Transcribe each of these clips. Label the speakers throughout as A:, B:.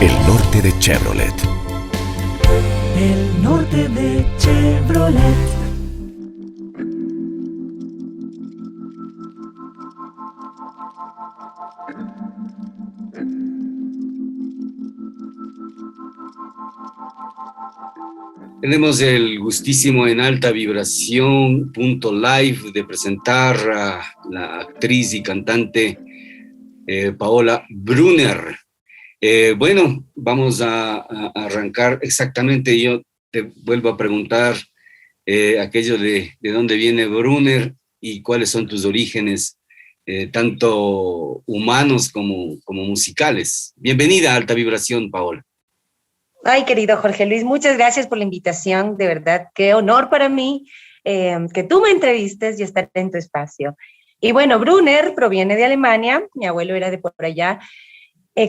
A: El norte de Chevrolet.
B: El norte de Chevrolet.
C: Tenemos el gustísimo en Alta Vibración .live de presentar a la actriz y cantante Paola Brunner. Bueno, vamos a arrancar exactamente. Yo te vuelvo a preguntar aquello de dónde viene Brunner y cuáles son tus orígenes, tanto humanos como musicales. Bienvenida a Alta Vibración, Paola.
D: Ay, querido Jorge Luis, muchas gracias por la invitación. De verdad, qué honor para mí que tú me entrevistes y estar en tu espacio. Y bueno, Brunner proviene de Alemania, mi abuelo era de por allá.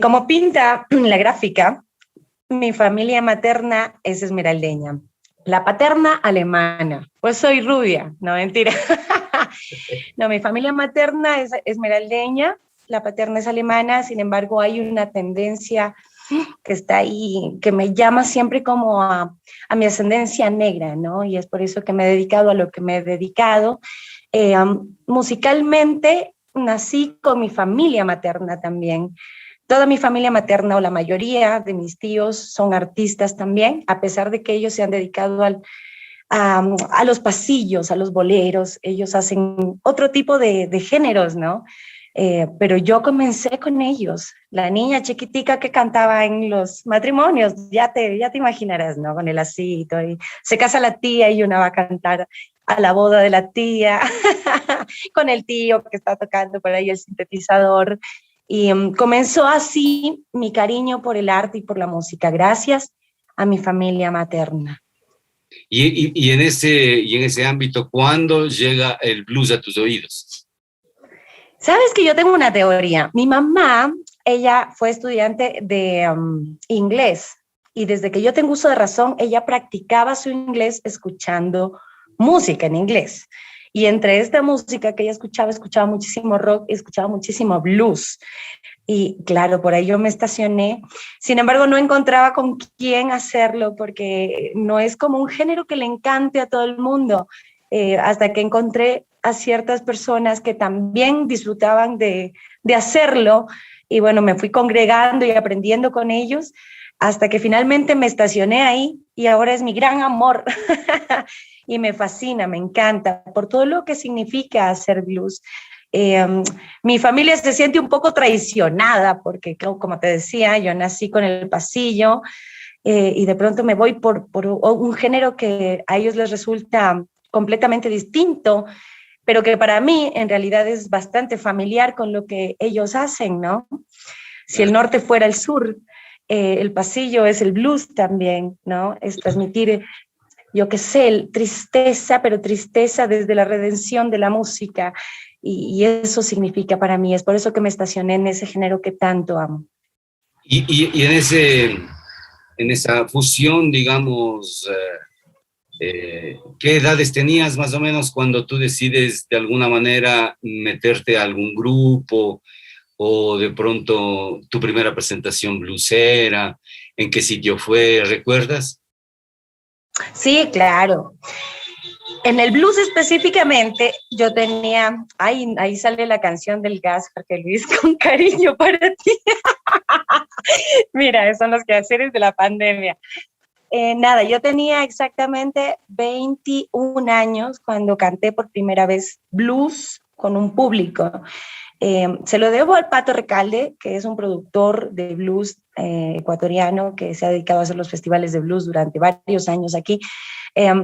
D: Como pinta la gráfica, mi familia materna es esmeraldeña, la paterna alemana, pues soy rubia, no mentira. No, mi familia materna es esmeraldeña, la paterna es alemana, sin embargo hay una tendencia que está ahí, que me llama siempre como a mi ascendencia negra, ¿no? Y es por eso que me he dedicado a lo que me he dedicado. Musicalmente nací con mi familia materna también. Toda mi familia materna o la mayoría de mis tíos son artistas también, a pesar de que ellos se han dedicado a los pasillos, a los boleros, ellos hacen otro tipo de géneros, ¿no? Pero yo comencé con ellos, la niña chiquitica que cantaba en los matrimonios, ya te imaginarás, ¿no? Con el asito, y se casa la tía y una va a cantar a la boda de la tía, con el tío que está tocando por ahí el sintetizador, y comenzó así mi cariño por el arte y por la música, gracias a mi familia materna.
C: Y en ese ámbito, ¿cuándo llega el blues a tus oídos?
D: Sabes que yo tengo una teoría. Mi mamá, ella fue estudiante de inglés y desde que yo tengo uso de razón, ella practicaba su inglés escuchando música en inglés. Y entre esta música que ella escuchaba muchísimo rock, escuchaba muchísimo blues. Y claro, por ahí yo me estacioné. Sin embargo, no encontraba con quién hacerlo porque no es como un género que le encante a todo el mundo. Hasta que encontré a ciertas personas que también disfrutaban de hacerlo y bueno, me fui congregando y aprendiendo con ellos hasta que finalmente me estacioné ahí y ahora es mi gran amor y me fascina, me encanta por todo lo que significa hacer blues. Mi familia se siente un poco traicionada porque, como te decía, yo nací con el pasillo y de pronto me voy por un género que a ellos les resulta completamente distinto, pero que para mí en realidad es bastante familiar con lo que ellos hacen, ¿no? Si el norte fuera el sur, el pasillo es el blues también, ¿no? Es transmitir, yo qué sé, tristeza, pero tristeza desde la redención de la música, y eso significa para mí, es por eso que me estacioné en ese género que tanto amo.
C: Y en esa fusión, digamos, ¿qué edades tenías más o menos cuando tú decides de alguna manera meterte a algún grupo o de pronto tu primera presentación bluesera? ¿En qué sitio fue? ¿Recuerdas?
D: Sí, claro. En el blues específicamente, yo tenía, ahí sale la canción del gas, Jorge Luis, con cariño para ti. Mira, esos son los quehaceres de la pandemia. Nada, yo tenía exactamente 21 años cuando canté por primera vez blues con un público. Se lo debo al Pato Recalde, que es un productor de blues ecuatoriano que se ha dedicado a hacer los festivales de blues durante varios años aquí.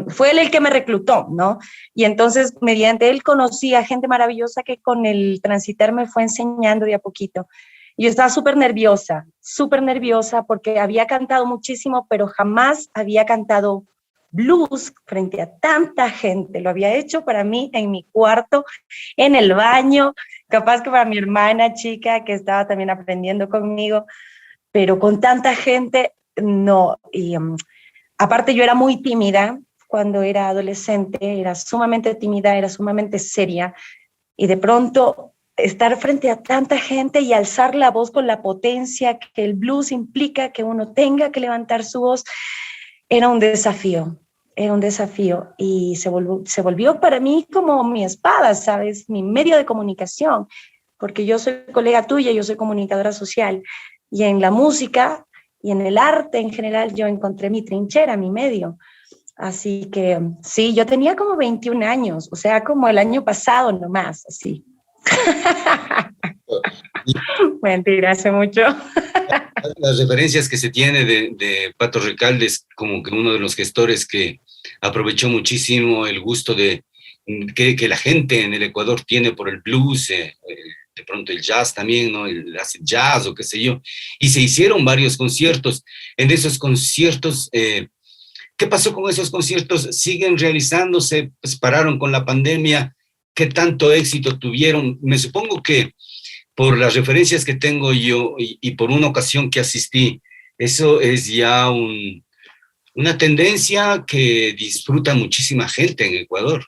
D: Fue él el que me reclutó, ¿no? Y entonces, mediante él conocí a gente maravillosa que con el transitar me fue enseñando de a poquito. Yo estaba súper nerviosa porque había cantado muchísimo, pero jamás había cantado blues frente a tanta gente. Lo había hecho para mí en mi cuarto, en el baño, capaz que para mi hermana chica que estaba también aprendiendo conmigo, pero con tanta gente, no. Y aparte yo era muy tímida cuando era adolescente, era sumamente tímida, era sumamente seria, y de pronto estar frente a tanta gente y alzar la voz con la potencia que el blues implica, que uno tenga que levantar su voz, era un desafío. Era un desafío y se volvió para mí como mi espada, ¿sabes? Mi medio de comunicación, porque yo soy colega tuya, yo soy comunicadora social y en la música y en el arte en general yo encontré mi trinchera, mi medio. Así que sí, yo tenía como 21 años, o sea, como el año pasado nomás, así. Mentira, hace mucho.
C: Las referencias que se tiene de Pato Recalde es como que uno de los gestores que aprovechó muchísimo el gusto que la gente en el Ecuador tiene por el blues, de pronto el jazz también, ¿no? El acid jazz o qué sé yo. Y se hicieron varios conciertos. En esos conciertos, ¿qué pasó con esos conciertos? ¿Siguen realizándose? Pues pararon con la pandemia. ¿Qué tanto éxito tuvieron? Me supongo que por las referencias que tengo yo y por una ocasión que asistí, eso es ya una tendencia que disfruta muchísima gente en Ecuador.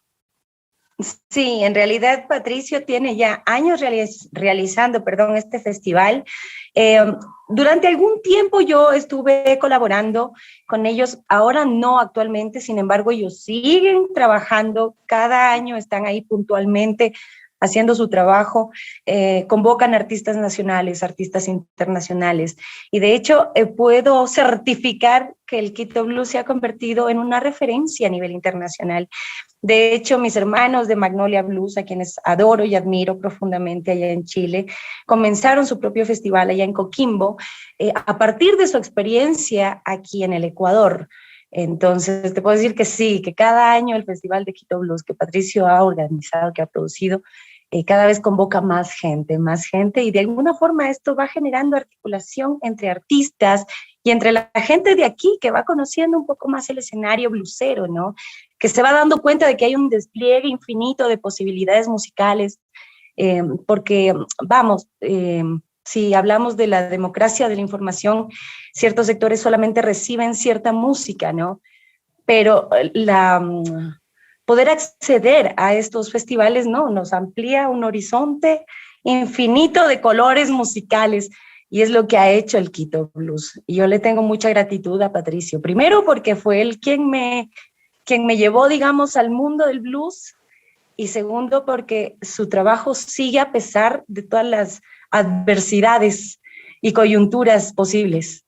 D: Sí, en realidad Patricio tiene ya años realizando, este festival. Durante algún tiempo yo estuve colaborando con ellos, ahora no actualmente, sin embargo ellos siguen trabajando, cada año están ahí puntualmente haciendo su trabajo, convocan artistas nacionales, artistas internacionales, y de hecho puedo certificar que el Quito Blues se ha convertido en una referencia a nivel internacional. De hecho, mis hermanos de Magnolia Blues, a quienes adoro y admiro profundamente allá en Chile, comenzaron su propio festival allá en Coquimbo, a partir de su experiencia aquí en el Ecuador. Entonces, te puedo decir que sí, que cada año el Festival de Quito Blues que Patricio ha organizado, que ha producido, cada vez convoca más gente, y de alguna forma esto va generando articulación entre artistas y entre la gente de aquí que va conociendo un poco más el escenario blusero, ¿no? Que se va dando cuenta de que hay un despliegue infinito de posibilidades musicales, porque, vamos, si hablamos de la democracia de la información, ciertos sectores solamente reciben cierta música, ¿no? Pero poder acceder a estos festivales, ¿no? Nos amplía un horizonte infinito de colores musicales, y es lo que ha hecho el Quito Blues. Y yo le tengo mucha gratitud a Patricio, primero porque fue él quien me llevó, digamos, al mundo del blues, y segundo porque su trabajo sigue a pesar de todas las adversidades y coyunturas posibles.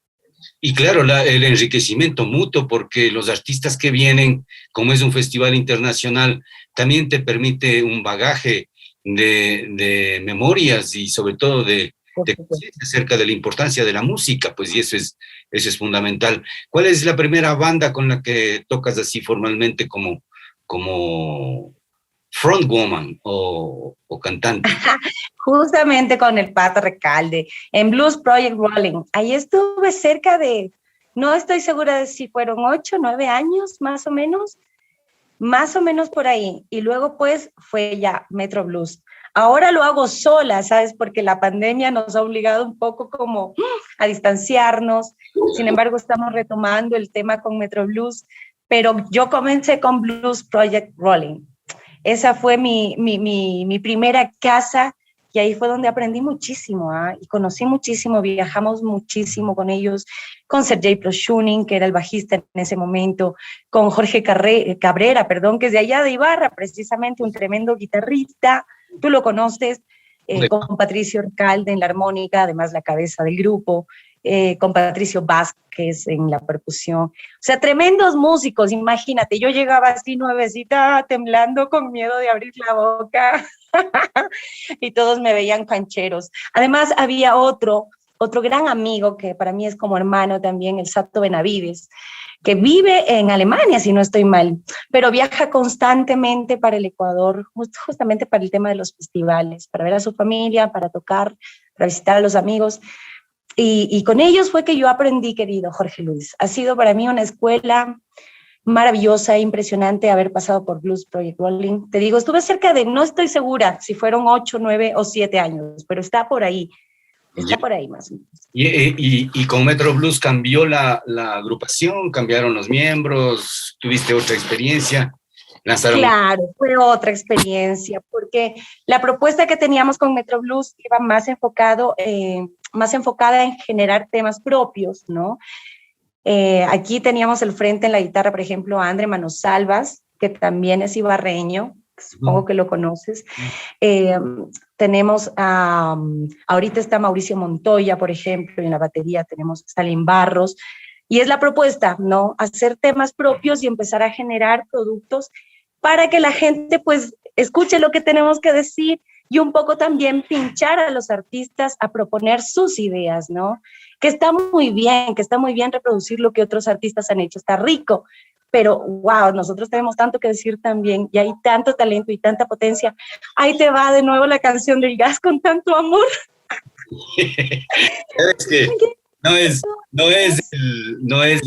C: Y claro, el enriquecimiento mutuo, porque los artistas que vienen, como es un festival internacional, también te permite un bagaje de memorias y sobre todo de conciencia acerca de la importancia de la música, pues, y eso es fundamental. ¿Cuál es la primera banda con la que tocas así formalmente como frontwoman o cantante?
D: Justamente con el Pato Recalde, en Blues Project Rolling. Ahí estuve cerca de, no estoy segura de si fueron 8, 9 años, más o menos por ahí. Y luego pues fue ya Metro Blues. Ahora lo hago sola, ¿sabes? Porque la pandemia nos ha obligado un poco como a distanciarnos. Sin embargo, estamos retomando el tema con Metro Blues, pero yo comencé con Blues Project Rolling. Esa fue mi primera casa, y ahí fue donde aprendí muchísimo, y conocí muchísimo, viajamos muchísimo con ellos, con Sergei Proshunin, que era el bajista en ese momento, con Jorge Cabrera, que es de allá de Ibarra, precisamente un tremendo guitarrista, tú lo conoces, con Patricio Recalde en la armónica, además la cabeza del grupo, con Patricio Vázquez en la percusión. O sea, tremendos músicos, imagínate, yo llegaba así nuevecita, temblando con miedo de abrir la boca, y todos me veían cancheros. Además, había otro gran amigo que para mí es como hermano también, el Sato Benavides, que vive en Alemania, si no estoy mal, pero viaja constantemente para el Ecuador, justamente para el tema de los festivales, para ver a su familia, para tocar, para visitar a los amigos. Y con ellos fue que yo aprendí, querido Jorge Luis. Ha sido para mí una escuela maravillosa, impresionante haber pasado por Blues Project Rolling. Te digo, estuve cerca de, no estoy segura si fueron 8, 9 o 7 años, pero está por ahí más o menos.
C: Y con Metro Blues cambió la agrupación, cambiaron los miembros, tuviste otra experiencia. Lanzaron.
D: Claro, fue otra experiencia, porque la propuesta que teníamos con Metro Blues iba más enfocada en generar temas propios, ¿no? Aquí teníamos el frente en la guitarra, por ejemplo, a André Manosalvas, que también es ibarreño, supongo que lo conoces. Eh, tenemos ahorita está Mauricio Montoya, por ejemplo, y en la batería tenemos a Stalin Barros, y es la propuesta, ¿no? Hacer temas propios y empezar a generar productos para que la gente pues escuche lo que tenemos que decir y un poco también pinchar a los artistas a proponer sus ideas, ¿no? Que está muy bien reproducir lo que otros artistas han hecho, está rico, pero wow, nosotros tenemos tanto que decir también y hay tanto talento y tanta potencia. Ahí te va de nuevo la canción del gas con tanto amor.
C: Es que no es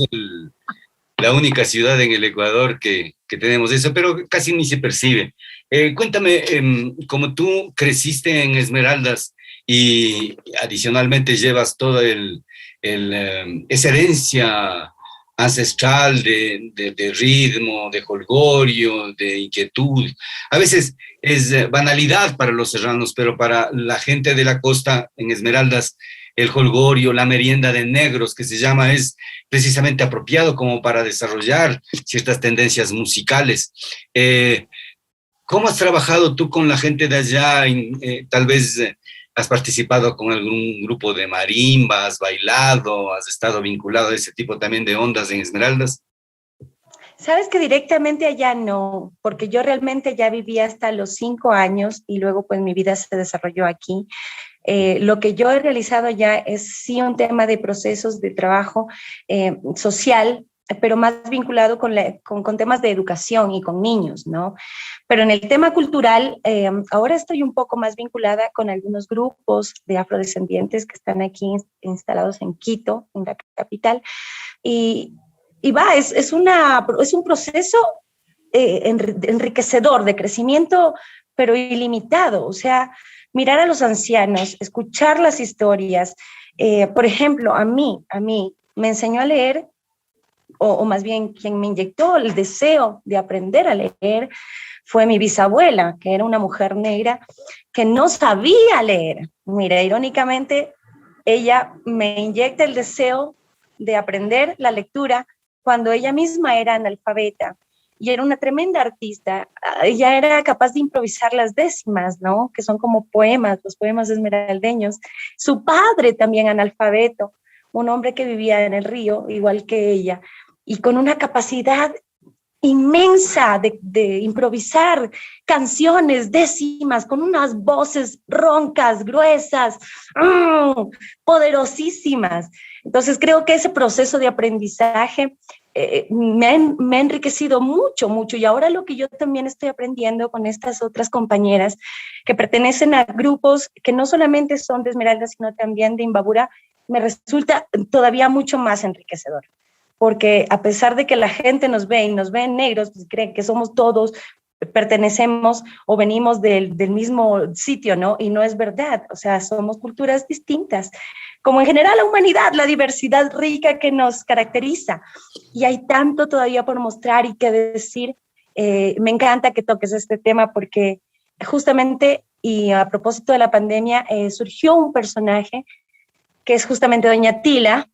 C: la única ciudad en el Ecuador que tenemos eso, pero casi ni se percibe. Cuéntame, como tú creciste en Esmeraldas y adicionalmente llevas toda esa herencia ancestral de ritmo, de jolgorio, de inquietud. A veces es banalidad para los serranos, pero para la gente de la costa en Esmeraldas, el jolgorio, la merienda de negros que se llama, es precisamente apropiado como para desarrollar ciertas tendencias musicales. ¿Cómo has trabajado tú con la gente de allá? Tal vez has participado con algún grupo de marimba, has bailado, has estado vinculado a ese tipo también de ondas en Esmeraldas.
D: Sabes que directamente allá no, porque yo realmente ya vivía hasta los 5 años y luego pues mi vida se desarrolló aquí. Lo que yo he realizado ya es sí un tema de procesos de trabajo social, pero más vinculado con temas de educación y con niños, ¿no? Pero en el tema cultural, ahora estoy un poco más vinculada con algunos grupos de afrodescendientes que están aquí instalados en Quito, en la capital, y es un proceso enriquecedor, de crecimiento, pero ilimitado, o sea, mirar a los ancianos, escuchar las historias. Por ejemplo, a mí me enseñó a leer, o más bien quien me inyectó el deseo de aprender a leer fue mi bisabuela, que era una mujer negra que no sabía leer. Mira, irónicamente, ella me inyecta el deseo de aprender la lectura cuando ella misma era analfabeta y era una tremenda artista. Ella era capaz de improvisar las décimas, ¿no? Que son como poemas, los poemas esmeraldeños. Su padre también analfabeto, un hombre que vivía en el río, igual que ella, y con una capacidad inmensa de improvisar canciones, décimas, con unas voces roncas, gruesas, poderosísimas. Entonces creo que ese proceso de aprendizaje me ha enriquecido mucho, mucho. Y ahora lo que yo también estoy aprendiendo con estas otras compañeras que pertenecen a grupos que no solamente son de Esmeralda, sino también de Imbabura, me resulta todavía mucho más enriquecedor. Porque a pesar de que la gente nos ve y nos ven negros, pues creen que somos todos, pertenecemos o venimos del mismo sitio, ¿no? Y no es verdad, o sea, somos culturas distintas. Como en general la humanidad, la diversidad rica que nos caracteriza. Y hay tanto todavía por mostrar y que decir. Me encanta que toques este tema porque justamente, y a propósito de la pandemia, surgió un personaje que es justamente Doña Tila,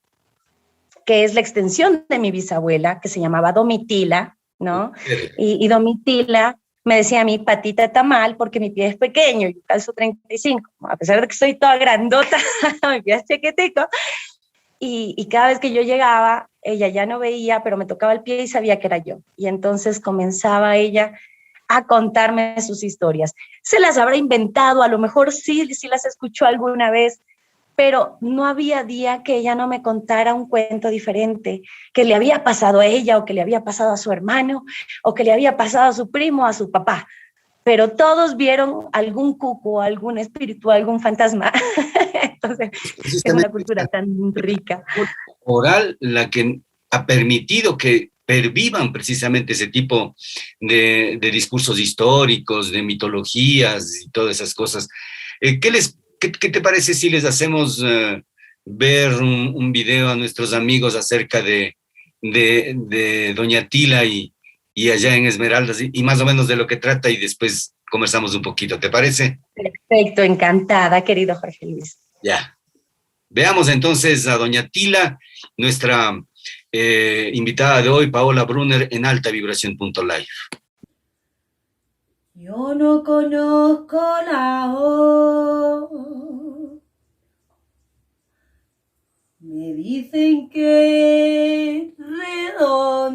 D: que es la extensión de mi bisabuela, que se llamaba Domitila, ¿no? Y Domitila me decía a mí, patita tamal, porque mi pie es pequeño, yo calzo 35, a pesar de que soy toda grandota, mi pie es chiquitico, y cada vez que yo llegaba, ella ya no veía, pero me tocaba el pie y sabía que era yo. Y entonces comenzaba ella a contarme sus historias. Se las habrá inventado, a lo mejor sí las escuchó alguna vez, pero no había día que ella no me contara un cuento diferente, que le había pasado a ella, o que le había pasado a su hermano, o que le había pasado a su primo, a su papá. Pero todos vieron algún cuco, algún espíritu, algún fantasma. Entonces, es una cultura tan rica.
C: Oral la que ha permitido que pervivan precisamente ese tipo de discursos históricos, de mitologías y todas esas cosas. ¿Qué te parece si les hacemos ver un video a nuestros amigos acerca de Doña Tila y y allá en Esmeraldas, y más o menos de lo que trata, y después conversamos un poquito, ¿te parece?
D: Perfecto, encantada, querido Jorge Luis.
C: Ya. Veamos entonces a doña Tila, nuestra invitada de hoy, Paola Brunner, en Alta Vibración.live.
B: Yo no conozco la O. Me dicen que es redondita.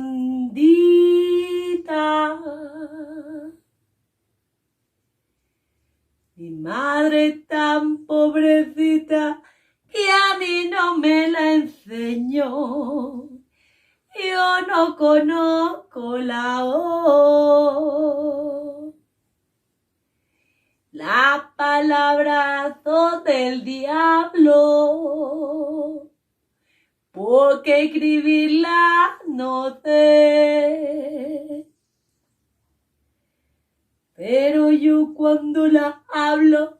B: Mi madre tan pobrecita que a mí no me la enseñó. Yo no conozco la O. Las palabras son del diablo, porque escribirlas no sé. Pero yo cuando las hablo,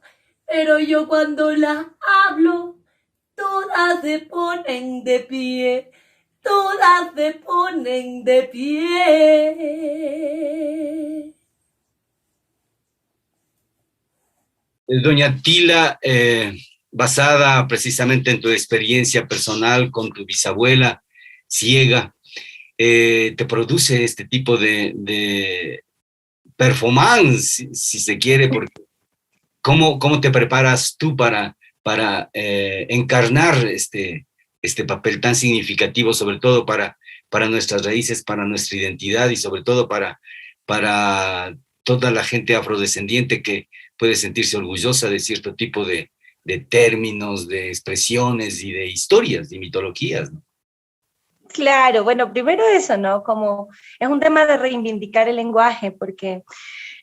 B: todas se ponen de pie, todas se ponen de pie.
C: Doña Tila, basada precisamente en tu experiencia personal con tu bisabuela ciega, te produce este tipo de performance, si se quiere, porque ¿cómo te preparas tú para encarnar este papel tan significativo, sobre todo para nuestras raíces, para nuestra identidad y sobre todo para toda la gente afrodescendiente que puede sentirse orgullosa de cierto tipo de términos, de expresiones y de historias y mitologías, ¿no?
D: Claro, bueno, primero eso, ¿no? Como es un tema de reivindicar el lenguaje, porque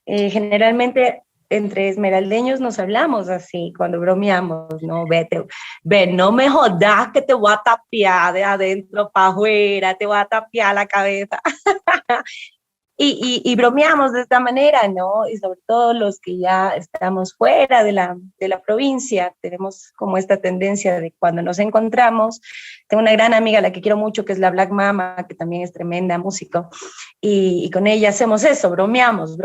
D: generalmente entre esmeraldeños nos hablamos así, cuando bromeamos, ¿no? Ve, no me jodas que te voy a tapiar de adentro para afuera, te voy a tapiar la cabeza. Y bromeamos de esta manera, ¿no? Y sobre todo los que ya estamos fuera de la provincia, tenemos como esta tendencia de cuando nos encontramos. Tengo una gran amiga a la que quiero mucho, que es la Black Mama, que también es tremenda músico, y con ella hacemos eso, bromeamos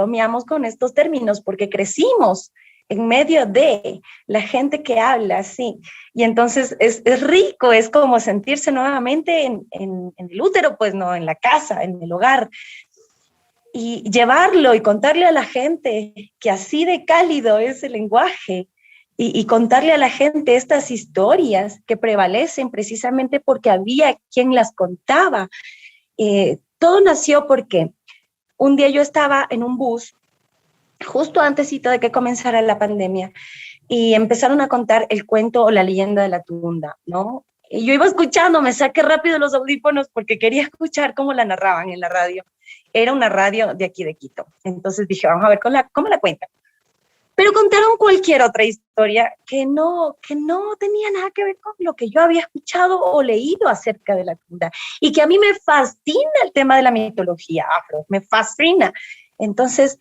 D: con estos términos, porque crecimos en medio de la gente que habla así. Y entonces es rico, es como sentirse nuevamente en el útero, pues no, en la casa, en el hogar, y llevarlo y contarle a la gente que así de cálido es el lenguaje, y contarle a la gente estas historias que prevalecen precisamente porque había quien las contaba. Todo nació porque un día yo estaba en un bus, justo antesito de que comenzara la pandemia, y empezaron a contar el cuento o la leyenda de la tunda, ¿no? Y yo iba escuchando, me saqué rápido los audífonos porque quería escuchar cómo la narraban en la radio. Era una radio de aquí de Quito. Entonces dije, vamos a ver cómo la cuentan. Pero contaron cualquier otra historia que no tenía nada que ver con lo que yo había escuchado o leído acerca de la tunda. Y que a mí me fascina el tema de la mitología afro, me fascina. Entonces,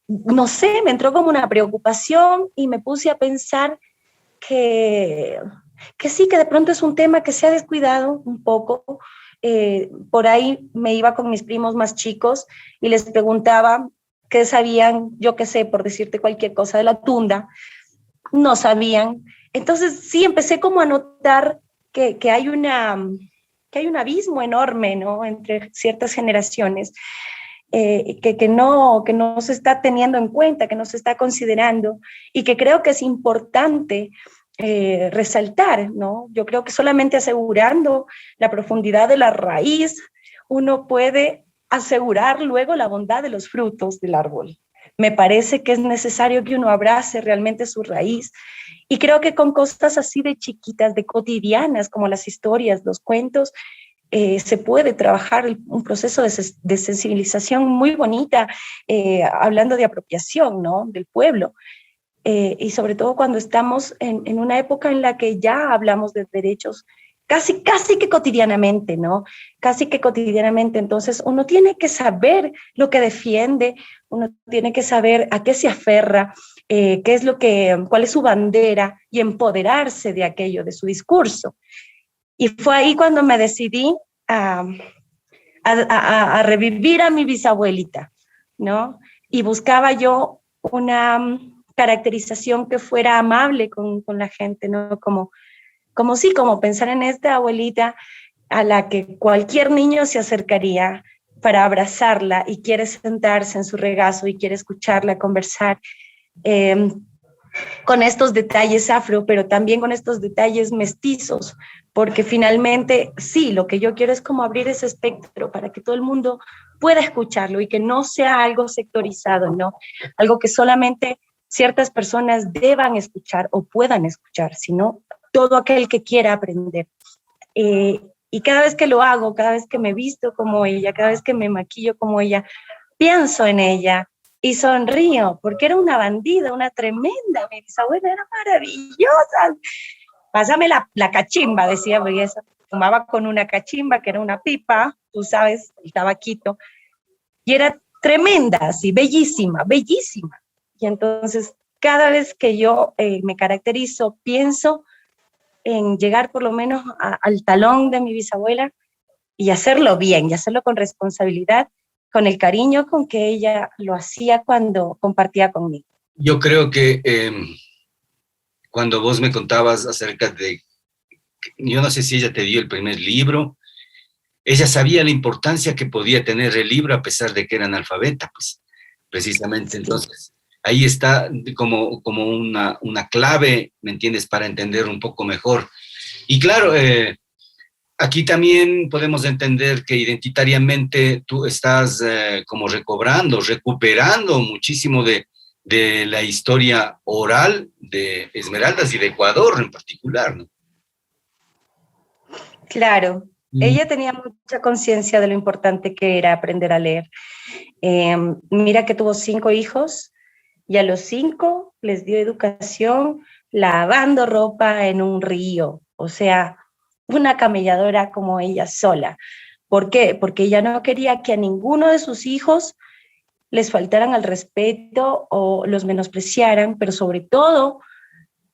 D: no sé, me entró como una preocupación y me puse a pensar que sí, que de pronto es un tema que se ha descuidado un poco. Por ahí me iba con mis primos más chicos y les preguntaba qué sabían, yo qué sé, por decirte cualquier cosa de la tunda, no sabían. Entonces sí, empecé como a notar que hay un abismo enorme, ¿no?, entre ciertas generaciones, que no se está teniendo en cuenta, que no se está considerando, y que creo que es importante resaltar, ¿no? Yo creo que solamente asegurando la profundidad de la raíz, uno puede asegurar luego la bondad de los frutos del árbol. Me parece que es necesario que uno abrace realmente su raíz, y creo que con cosas así de chiquitas, de cotidianas, como las historias, los cuentos, se puede trabajar un proceso de sensibilización muy bonita, hablando de apropiación, ¿no?, del pueblo. Y sobre todo cuando estamos en una época en la que ya hablamos de derechos casi que cotidianamente, ¿no? Casi que cotidianamente. Entonces uno tiene que saber lo que defiende, uno tiene que saber a qué se aferra, cuál es su bandera, y empoderarse de aquello, de su discurso. Y fue ahí cuando me decidí a a revivir a mi bisabuelita, ¿no? Y buscaba yo una caracterización que fuera amable con la gente, ¿no? Como pensar en esta abuelita a la que cualquier niño se acercaría para abrazarla y quiere sentarse en su regazo y quiere escucharla conversar, con estos detalles afro, pero también con estos detalles mestizos, porque finalmente sí, lo que yo quiero es como abrir ese espectro para que todo el mundo pueda escucharlo y que no sea algo sectorizado, ¿no? Algo que solamente ciertas personas deban escuchar o puedan escuchar, sino todo aquel que quiera aprender. Y cada vez que lo hago, cada vez que me visto como ella, cada vez que me maquillo como ella, pienso en ella y sonrío, porque era una bandida, una tremenda, mi bisabuela era maravillosa. Pásame la cachimba, decía, porque esa fumaba con una cachimba, que era una pipa, tú sabes, el tabaquito, y era tremenda, así, bellísima, bellísima. Y entonces, cada vez que yo me caracterizo, pienso en llegar por lo menos al talón de mi bisabuela y hacerlo bien, y hacerlo con responsabilidad, con el cariño con que ella lo hacía cuando compartía conmigo.
C: Yo creo que cuando vos me contabas acerca de, yo no sé si ella te dio el primer libro, ella sabía la importancia que podía tener el libro a pesar de que era analfabeta, pues, precisamente. Entonces, ahí está como una clave, ¿me entiendes?, para entender un poco mejor. Y claro, aquí también podemos entender que identitariamente tú estás como recuperando muchísimo de la historia oral de Esmeraldas y de Ecuador en particular, ¿no?
D: Claro, ella tenía mucha conciencia de lo importante que era aprender a leer. Mira que tuvo 5 hijos y a los 5 les dio educación lavando ropa en un río, o sea, una camelladora como ella sola. ¿Por qué? Porque ella no quería que a ninguno de sus hijos les faltaran al respeto o los menospreciaran, pero sobre todo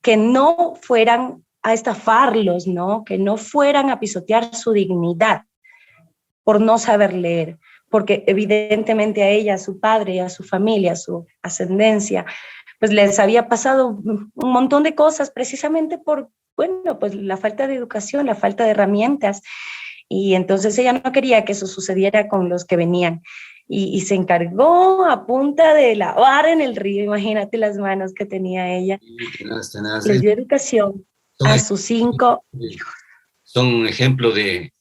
D: que no fueran a estafarlos, ¿no? Que no fueran a pisotear su dignidad por no saber leer, porque evidentemente a ella, a su padre, a su familia, a su ascendencia, pues les había pasado un montón de cosas precisamente por, bueno, pues la falta de educación, la falta de herramientas, y entonces ella no quería que eso sucediera con los que venían. Y se encargó a punta de lavar en el río, imagínate las manos que tenía ella.
C: Tenaz.
D: Les dio educación a sus 5 hijos.
C: Son un ejemplo de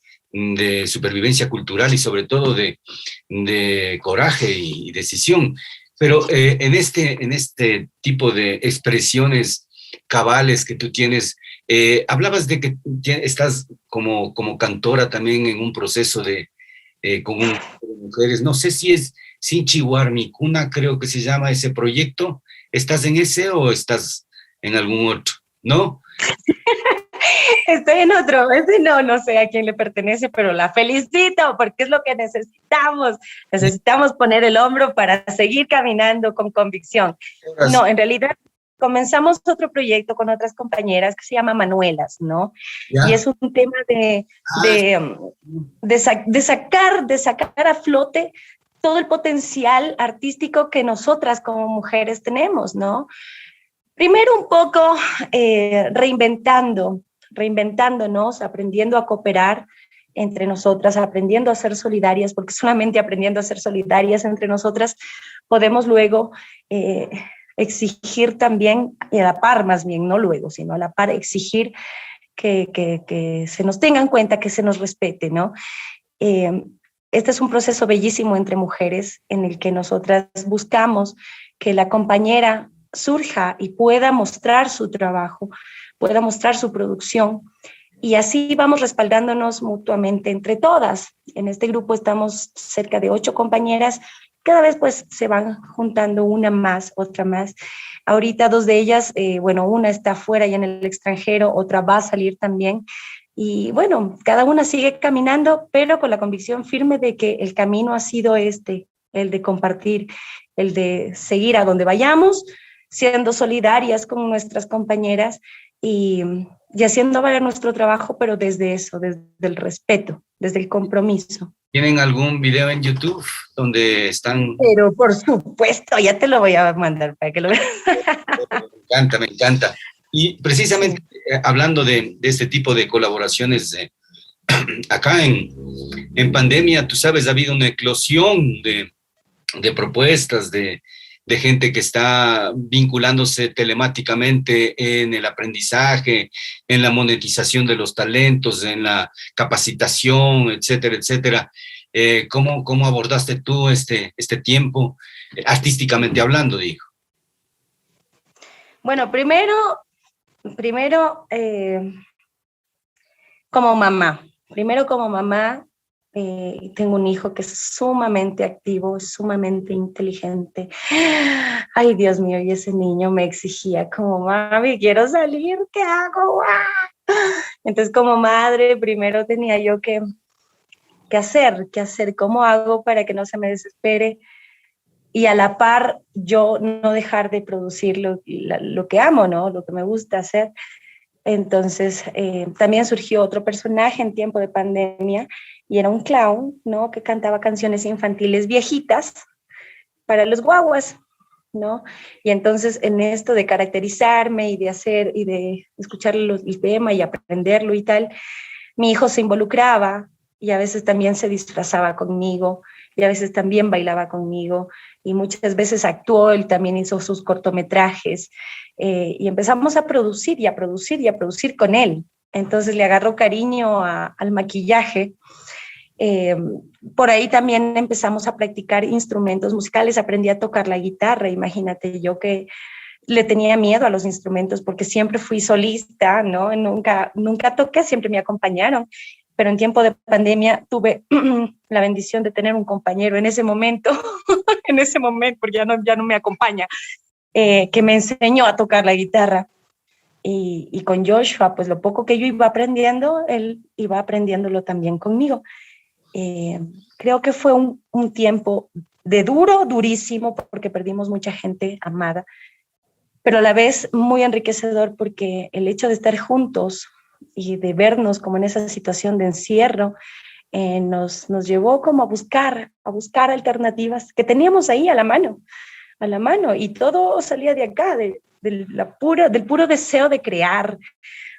C: supervivencia cultural y sobre todo de coraje y decisión. Pero en este tipo de expresiones cabales que tú tienes, hablabas de que estás como cantora también en un proceso con un grupo de mujeres. No sé si es Sinchihuarmicuna, creo que se llama ese proyecto. ¿Estás en ese o estás en algún otro? ¿No?
D: Estoy en otro, ese no sé a quién le pertenece, pero la felicito porque es lo que necesitamos. Necesitamos poner el hombro para seguir caminando con convicción. No, en realidad comenzamos otro proyecto con otras compañeras que se llama Manuelas, ¿no? ¿Ya? Y es un tema de sacar a flote todo el potencial artístico que nosotras como mujeres tenemos, ¿no? Primero un poco reinventándonos, aprendiendo a cooperar entre nosotras, aprendiendo a ser solidarias, porque solamente aprendiendo a ser solidarias entre nosotras podemos luego exigir también, y a la par más bien, no luego, sino a la par exigir que se nos tenga en cuenta, que se nos respete, ¿no? Este es un proceso bellísimo entre mujeres en el que nosotras buscamos que la compañera surja y pueda mostrar su trabajo, pueda mostrar su producción, y así vamos respaldándonos mutuamente entre todas. En este grupo estamos cerca de 8 compañeras, cada vez pues se van juntando una más, otra más. Ahorita 2 de ellas, una está afuera y en el extranjero, otra va a salir también, y bueno, cada una sigue caminando, pero con la convicción firme de que el camino ha sido el de compartir, el de seguir a donde vayamos, siendo solidarias con nuestras compañeras y haciendo valer nuestro trabajo, pero desde eso, desde el respeto, desde el compromiso.
C: ¿Tienen algún video en YouTube donde están?
D: Pero por supuesto, ya te lo voy a mandar para que lo veas.
C: Me encanta, me encanta. Y precisamente hablando de este tipo de colaboraciones, acá en pandemia, tú sabes, ha habido una eclosión de propuestas, de gente que está vinculándose telemáticamente en el aprendizaje, en la monetización de los talentos, en la capacitación, etcétera, etcétera. ¿Cómo abordaste tú este tiempo, artísticamente hablando, digo?
D: Bueno, primero como mamá. Tengo un hijo que es sumamente activo, sumamente inteligente. Ay, Dios mío, y ese niño me exigía como, mami, quiero salir, ¿qué hago? Entonces, como madre, primero tenía yo que hacer, cómo hago para que no se me desespere y a la par yo no dejar de producir lo que amo, ¿no? Lo que me gusta hacer. Entonces, también surgió otro personaje en tiempo de pandemia y era un clown, ¿no? Que cantaba canciones infantiles viejitas para los guaguas, ¿no? Y entonces en esto de caracterizarme y de hacer y de escuchar el tema y aprenderlo y tal, mi hijo se involucraba y a veces también se disfrazaba conmigo y a veces también bailaba conmigo y muchas veces actuó, él también hizo sus cortometrajes y empezamos a producir y a producir y a producir con él. Entonces le agarró cariño al maquillaje. Por ahí también empezamos a practicar instrumentos musicales, aprendí a tocar la guitarra, imagínate yo que le tenía miedo a los instrumentos porque siempre fui solista, ¿no? Nunca toqué, siempre me acompañaron, pero en tiempo de pandemia tuve la bendición de tener un compañero en ese momento, porque ya no me acompaña, que me enseñó a tocar la guitarra. Y con Joshua, pues lo poco que yo iba aprendiendo, él iba aprendiéndolo también conmigo. Creo que fue un tiempo durísimo, porque perdimos mucha gente amada, pero a la vez muy enriquecedor porque el hecho de estar juntos y de vernos como en esa situación de encierro nos llevó como a buscar alternativas que teníamos ahí a la mano, y todo salía de acá, del puro deseo de crear.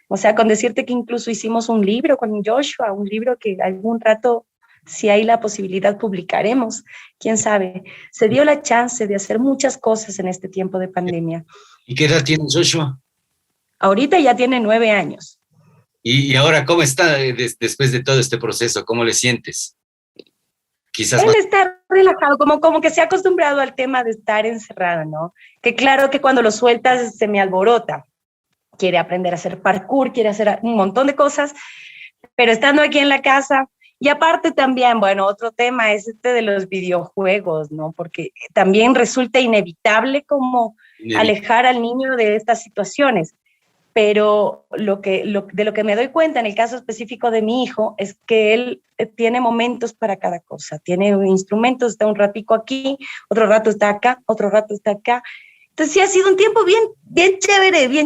D: O sea, con decirte que incluso hicimos un libro con Joshua, un libro que algún rato, si hay la posibilidad, publicaremos, quién sabe. Se dio la chance de hacer muchas cosas en este tiempo de pandemia.
C: ¿Y qué edad tiene Joshua?
D: Ahorita ya tiene 9 años.
C: ¿Y ahora cómo está después de todo este proceso? ¿Cómo le sientes? Quizás
D: él está relajado, como que se ha acostumbrado al tema de estar encerrado, ¿no? Que claro que cuando lo sueltas se me alborota. Quiere aprender a hacer parkour, quiere hacer un montón de cosas, pero estando aquí en la casa, y aparte también, bueno, otro tema es de los videojuegos, ¿no? Porque también resulta inevitable como alejar al niño de estas situaciones. Pero de lo que me doy cuenta en el caso específico de mi hijo es que él tiene momentos para cada cosa, tiene instrumentos, está un ratico aquí, otro rato está acá, otro rato está acá. Entonces sí ha sido un tiempo bien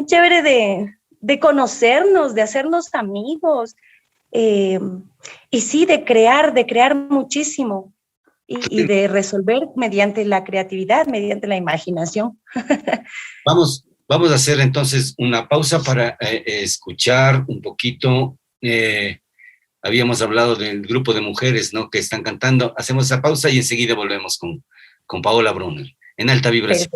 D: chévere de conocernos, de hacernos amigos, y sí, de crear muchísimo y de resolver mediante la creatividad, mediante la imaginación.
C: Vamos a hacer entonces una pausa para escuchar un poquito. Habíamos hablado del grupo de mujeres, ¿no?, que están cantando. Hacemos esa pausa y enseguida volvemos con Paola Brunner en Alta Vibración.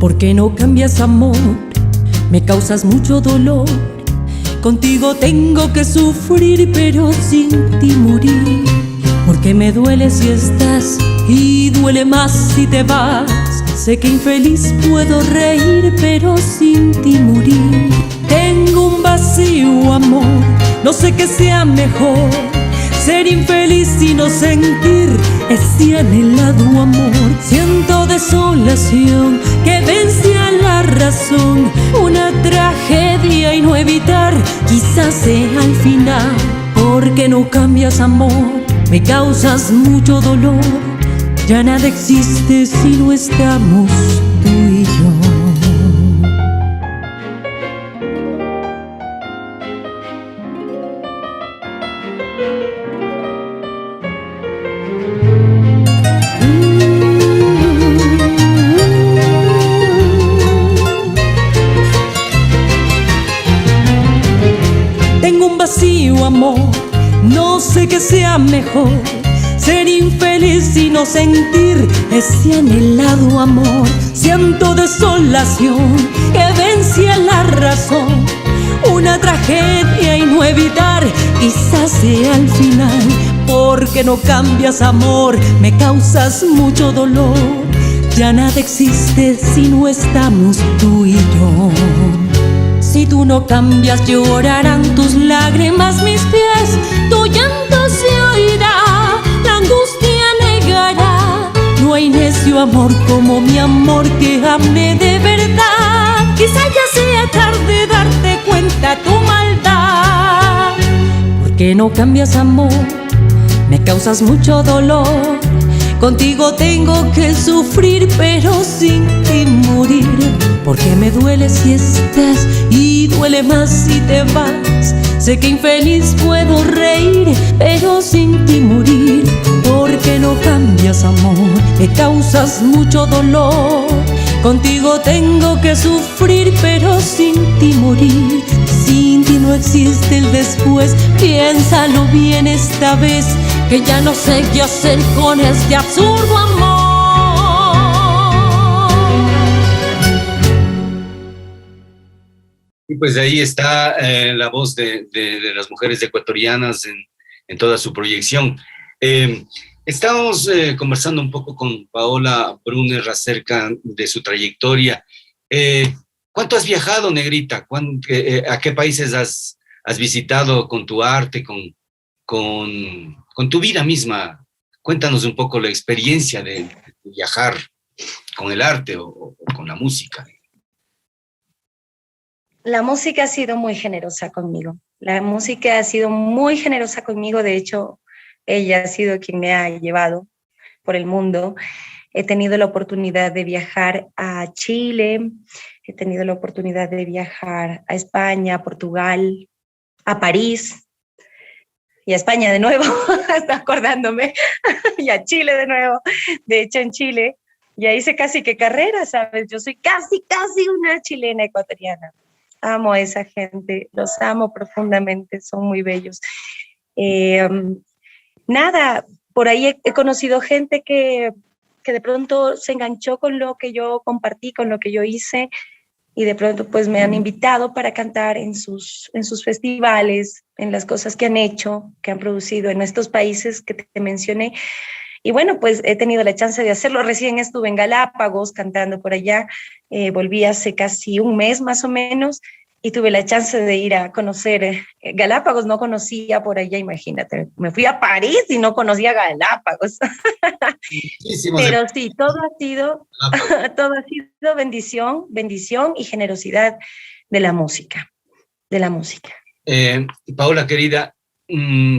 B: ¿Por qué no cambias, amor? Me causas mucho dolor. Contigo tengo que sufrir, pero sin ti morir. Porque me duele si estás y duele más si te vas. Sé que infeliz puedo reír, pero sin ti morir. Tengo un vacío, amor, no sé qué sea mejor. Ser infeliz y no sentir ese anhelado amor. Siento desolación que vence a la razón. Una tragedia y no evitar, quizás sea al final. Porque no cambias, amor, me causas mucho dolor. Ya nada existe si no estamos tú y yo. Tengo un vacío, amor, no sé qué sea mejor. Ser infeliz y no sentir ese anhelado amor. Siento desolación que vence la razón. Una tragedia y no evitar, quizás sea al final. Porque no cambias, amor, me causas mucho dolor. Ya nada existe si no estamos tú y yo. Si tú no cambias, llorarán tus lágrimas mis pies. Tu llanto se oirá, la angustia negará. No hay necio amor como mi amor que ame de verdad. Quizá ya sea tarde darte cuenta tu maldad. Porque no cambias, amor, me causas mucho dolor. Contigo tengo que sufrir, pero sin ti morir. Porque me duele si estás y duele más si te vas. Sé que infeliz puedo reír, pero sin ti morir. Porque no cambias, amor, me causas mucho dolor. Contigo tengo que sufrir, pero sin ti morir. Sin ti no existe el después. Piénsalo bien esta vez, que ya no sé qué hacer con este absurdo amor.
C: Y pues ahí está la voz de las mujeres ecuatorianas en toda su proyección. Estamos conversando un poco con Paola Brunner acerca de su trayectoria. ¿Cuánto has viajado, Negrita? ¿A qué países has visitado con tu arte, con tu vida misma? Cuéntanos un poco la experiencia de viajar con el arte o con la música.
D: La música ha sido muy generosa conmigo. La música ha sido muy generosa conmigo. De hecho, ella ha sido quien me ha llevado por el mundo. He tenido la oportunidad de viajar a Chile, he tenido la oportunidad de viajar a España, a Portugal, a París y a España de nuevo, está acordándome, y a Chile de nuevo. De hecho, en Chile ya hice casi que carrera, ¿sabes? Yo soy casi una chilena ecuatoriana. Amo a esa gente, los amo profundamente, son muy bellos. Nada, por ahí he conocido gente que de pronto se enganchó con lo que yo compartí, con lo que yo hice, y de pronto pues me han invitado para cantar en sus festivales, en las cosas que han hecho, que han producido en estos países que te mencioné. Y bueno, pues he tenido la chance de hacerlo. Recién estuve en Galápagos cantando por allá, volví hace casi un mes más o menos, y tuve la chance de ir a conocer Galápagos. No conocía por allá, imagínate. Me fui a París y no conocía Galápagos. Pero sí, todo ha sido bendición y generosidad de la música.
C: Paola, querida,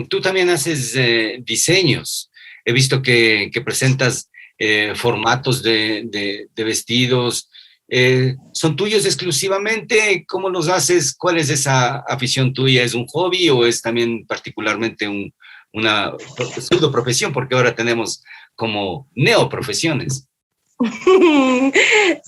C: tú también haces diseños. He visto que presentas formatos de vestidos. ¿Son tuyos exclusivamente? ¿Cómo los haces? ¿Cuál es esa afición tuya? ¿Es un hobby o es también particularmente una pseudo profesión? Porque ahora tenemos como neoprofesiones.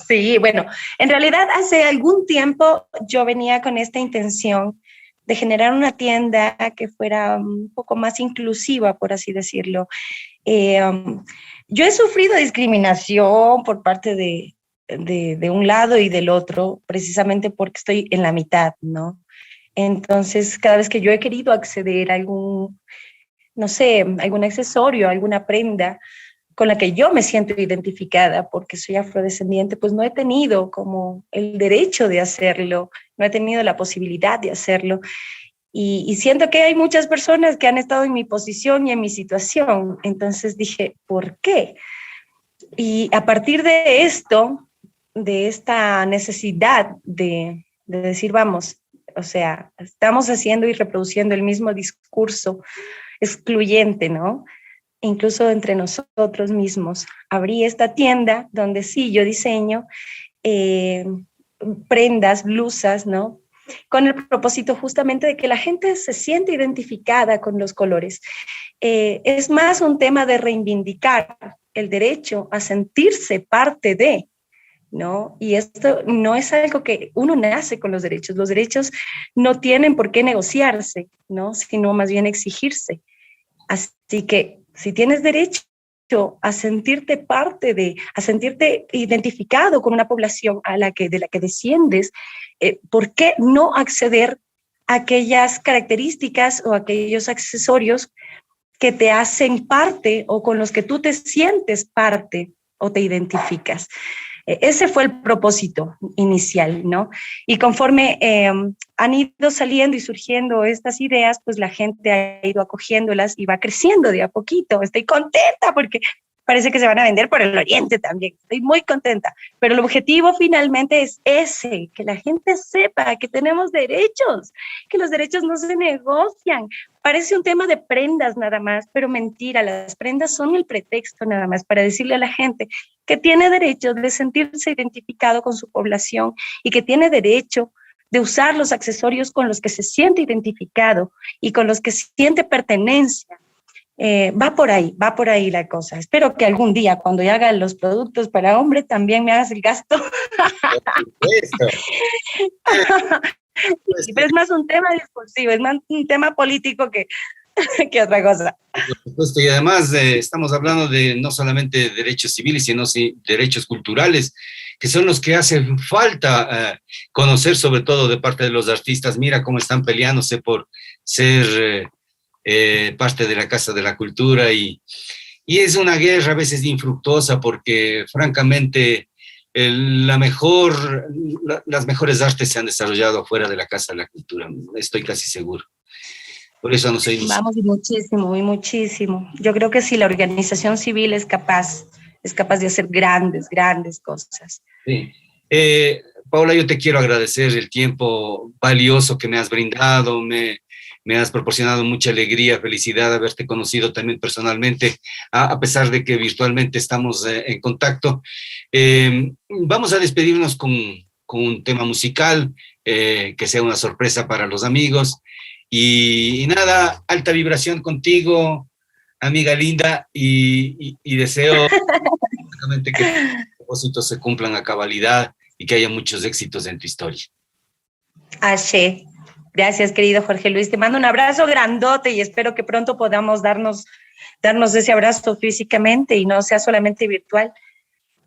D: Sí, bueno, en realidad hace algún tiempo yo venía con esta intención de generar una tienda que fuera un poco más inclusiva, por así decirlo. Yo he sufrido discriminación por parte de un lado y del otro, precisamente porque estoy en la mitad, ¿no? Entonces, cada vez que yo he querido acceder a algún accesorio, alguna prenda con la que yo me siento identificada porque soy afrodescendiente, pues no he tenido como el derecho de hacerlo, no he tenido la posibilidad de hacerlo. Y siento que hay muchas personas que han estado en mi posición y en mi situación. Entonces dije, ¿por qué? Y a partir de esto, de esta necesidad de decir, vamos, o sea, estamos haciendo y reproduciendo el mismo discurso excluyente, ¿no? Incluso entre nosotros mismos. Abrí esta tienda donde sí, yo diseño prendas, blusas, ¿no? Con el propósito justamente de que la gente se siente identificada con los colores. Es más un tema de reivindicar el derecho a sentirse parte de, ¿no? Y esto no es algo que uno nace con los derechos no tienen por qué negociarse, ¿no? Sino más bien exigirse. Así que si tienes derecho a sentirte parte de, a sentirte identificado con una población de la que desciendes, ¿por qué no acceder a aquellas características o aquellos accesorios que te hacen parte o con los que tú te sientes parte o te identificas? Ese fue el propósito inicial, ¿no? Y conforme han ido saliendo y surgiendo estas ideas, pues la gente ha ido acogiéndolas y va creciendo de a poquito. Estoy contenta porque parece que se van a vender por el oriente también. Estoy muy contenta. Pero el objetivo finalmente es ese, que la gente sepa que tenemos derechos, que los derechos no se negocian. Parece un tema de prendas nada más, pero mentira, las prendas son el pretexto nada más para decirle a la gente que tiene derecho de sentirse identificado con su población y que tiene derecho de usar los accesorios con los que se siente identificado y con los que siente pertenencia. Va por ahí la cosa. Espero que algún día, cuando yo haga los productos para hombre, también me hagas el gasto. Pero es más un tema discursivo, es más un tema político que otra cosa.
C: Por supuesto, y además estamos hablando de no solamente derechos civiles, sino derechos culturales, que son los que hacen falta conocer, sobre todo de parte de los artistas. Mira cómo están peleándose por ser parte de la Casa de la Cultura y es una guerra a veces infructuosa porque francamente las mejores artes se han desarrollado afuera de la Casa de la Cultura, estoy casi seguro. Por eso no soy...
D: Vamos, y muchísimo. Yo creo que sí, la organización civil es capaz de hacer grandes cosas.
C: Sí. Paola, yo te quiero agradecer el tiempo valioso que me has brindado, me has proporcionado mucha alegría, felicidad de haberte conocido también personalmente, a pesar de que virtualmente estamos en contacto. Vamos a despedirnos con un tema musical, que sea una sorpresa para los amigos. Y nada, alta vibración contigo, amiga linda, y deseo que tus propósitos se cumplan a cabalidad y que haya muchos éxitos en tu historia.
D: Ashe. Gracias, querido Jorge Luis. Te mando un abrazo grandote y espero que pronto podamos darnos ese abrazo físicamente y no sea solamente virtual.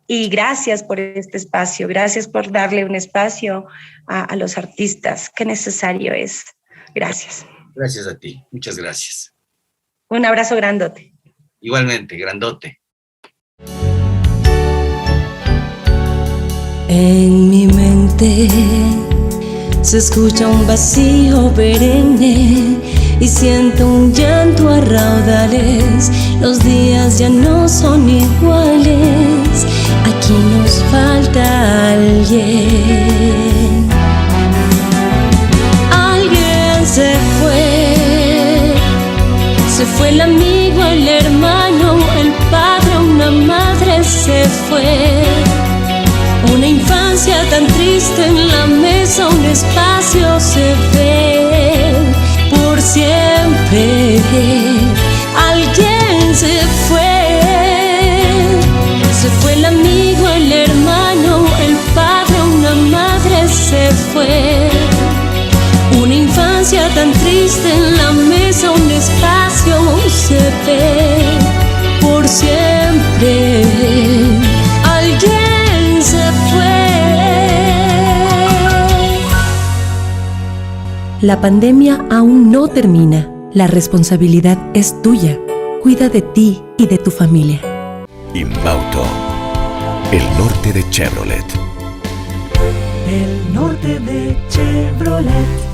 D: Y gracias por este espacio, gracias por darle un espacio a los artistas, qué necesario es. Gracias.
C: Gracias a ti, muchas gracias.
D: Un abrazo grandote.
C: Igualmente, grandote.
B: En mi mente se escucha un vacío perenne y siento un llanto a raudales. Los días ya no son iguales. Aquí nos falta alguien. Alguien se fue el amigo, el hermano, el padre, una madre se fue. Una infancia tan triste en la mesa, un espacio se ve por siempre. Alguien se fue el amigo, el hermano, el padre, una madre se fue. Una infancia tan triste en la mesa, un espacio se ve por siempre. Alguien se fue. La pandemia aún no termina. La responsabilidad es tuya. Cuida de ti y de tu familia.
A: Inbauto, el norte de Chevrolet.
B: El norte de Chevrolet.